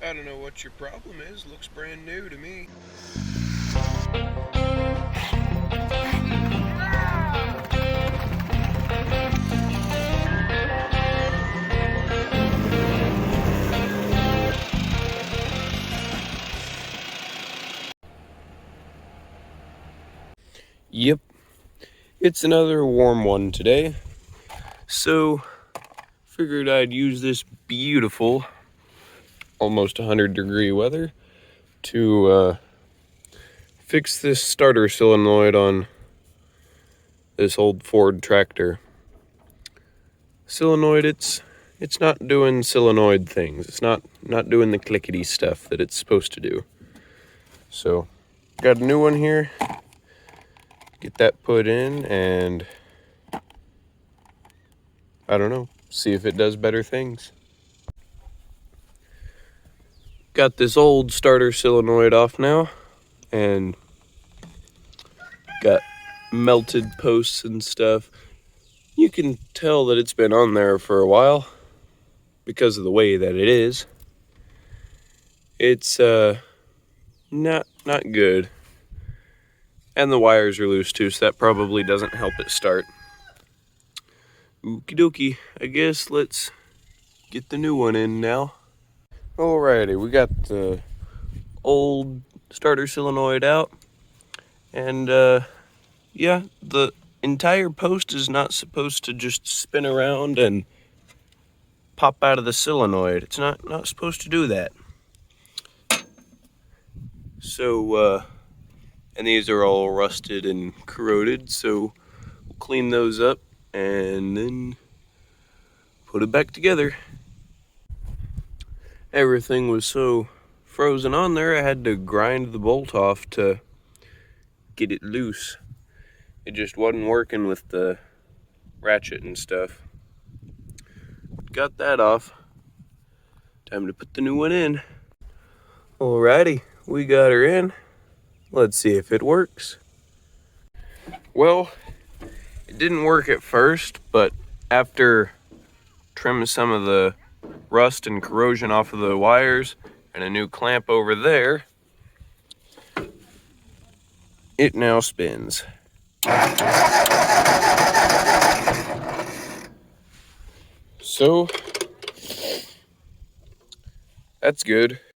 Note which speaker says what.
Speaker 1: I don't know what your problem is. Looks brand new to me. Yep, it's another warm one today. So, figured I'd use this beautiful, almost 100-degree weather to fix this starter solenoid on this old Ford tractor. Solenoid, it's not doing solenoid things. It's not doing the clickety stuff that it's supposed to do. So, got a new one here. Get that put in and I don't know, see if it does better things. Got this old starter solenoid off now and got melted posts and stuff. You can tell that it's been on there for a while because of the way that it is. It's not good. And the wires are loose too, so that probably doesn't help it start. Okie dokie, I guess let's get the new one in now. Alrighty, we got the old starter solenoid out. And yeah, the entire post is not supposed to just spin around and pop out of the solenoid. It's not supposed to do that. So, and these are all rusted and corroded, so we'll clean those up and then put it back together. Everything was so frozen on there, I had to grind the bolt off to get it loose. It just wasn't working with the ratchet and stuff. Got that off. Time to put the new one in. Alrighty, we got her in. Let's see if it works. Well, it didn't work at first, but after trimming some of the rust and corrosion off of the wires and a new clamp over there, it now spins. So, that's good.